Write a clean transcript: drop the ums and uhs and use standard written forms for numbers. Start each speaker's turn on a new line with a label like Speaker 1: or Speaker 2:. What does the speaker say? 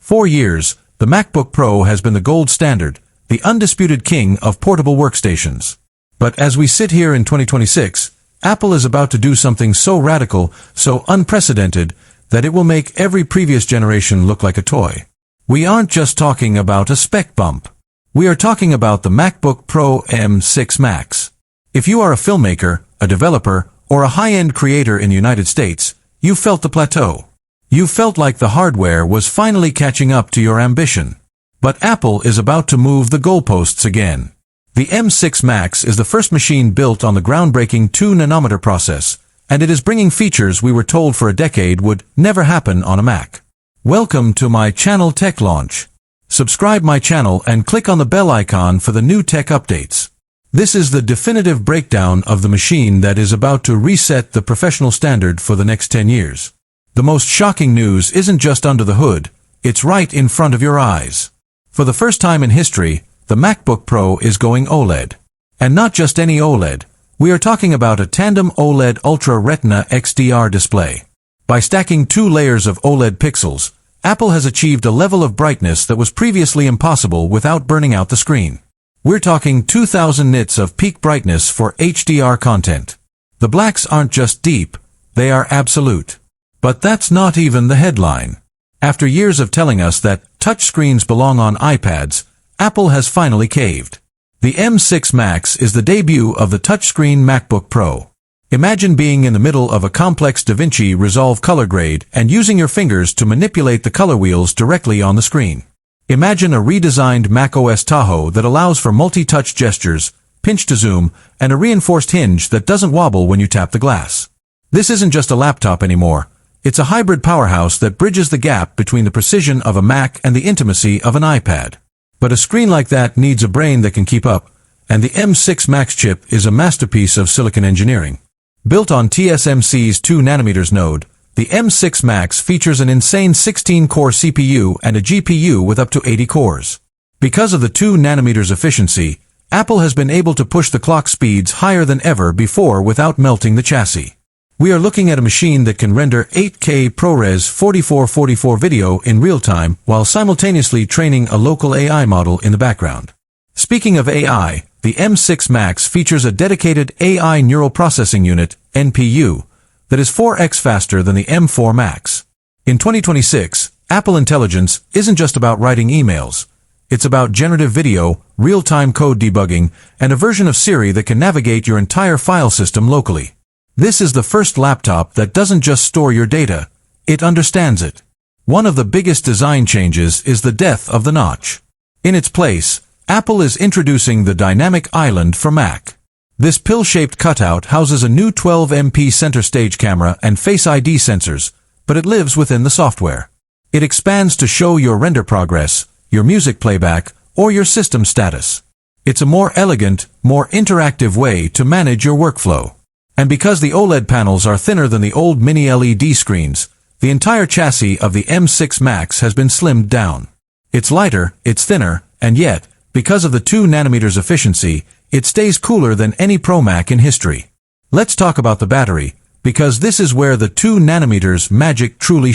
Speaker 1: For years, the MacBook Pro has been the gold standard, the undisputed king of portable workstations. But as we sit here in 2026, Apple is about to do something so radical, so unprecedented, that it will make every previous generation look like a toy. We aren't just talking about a spec bump. We are talking about the MacBook Pro M6 Max. If you are a filmmaker, a developer, or a high-end creator in the United States, you felt the plateau. You felt like the hardware was finally catching up to your ambition. But Apple is about to move the goalposts again. The M6 Max is the first machine built on the groundbreaking 2nm process, and it is bringing features we were told for a decade would never happen on a Mac. Welcome to my channel Tech Launch. Subscribe my channel and click on the bell icon for the new tech updates. This is the definitive breakdown of the machine that is about to reset the professional standard for the next 10 years. The most shocking news isn't just under the hood, it's right in front of your eyes. For the first time in history, the MacBook Pro is going OLED. And not just any OLED. We are talking about a Tandem OLED Ultra Retina XDR display. By stacking 2 layers of OLED pixels, Apple has achieved a level of brightness that was previously impossible without burning out the screen. We're talking 2000 nits of peak brightness for HDR content. The blacks aren't just deep, they are absolute. But that's not even the headline. After years of telling us that touchscreens belong on iPads, Apple has finally caved. The M6 Max is the debut of the touchscreen MacBook Pro. Imagine being in the middle of a complex DaVinci Resolve color grade and using your fingers to manipulate the color wheels directly on the screen. Imagine a redesigned macOS Tahoe that allows for multi-touch gestures, pinch to zoom, and a reinforced hinge that doesn't wobble when you tap the glass. This isn't just a laptop anymore. It's a hybrid powerhouse that bridges the gap between the precision of a Mac and the intimacy of an iPad. But a screen like that needs a brain that can keep up, and the M6 Max chip is a masterpiece of silicon engineering. Built on TSMC's 2nm node, the M6 Max features an insane 16-core CPU and a GPU with up to 80 cores. Because of the 2nm efficiency, Apple has been able to push the clock speeds higher than ever before without melting the chassis. We are looking at a machine that can render 8K ProRes 4444 video in real time while simultaneously training a local AI model in the background. Speaking of AI, the M6 Max features a dedicated AI Neural Processing Unit, NPU, that is 4x faster than the M4 Max. In 2026, Apple Intelligence isn't just about writing emails. It's about generative video, real-time code debugging, and a version of Siri that can navigate your entire file system locally. This is the first laptop that doesn't just store your data, it understands it. One of the biggest design changes is the death of the notch. In its place, Apple is introducing the Dynamic Island for Mac. This pill-shaped cutout houses a new 12MP center stage camera and Face ID sensors, but it lives within the software. It expands to show your render progress, your music playback, or your system status. It's a more elegant, more interactive way to manage your workflow. And because the OLED panels are thinner than the old mini LED screens, the entire chassis of the M6 Max has been slimmed down. It's lighter, it's thinner, and yet, because of the 2nm efficiency, it stays cooler than any Pro Mac in history. Let's talk about the battery, because this is where the 2nm magic truly shines.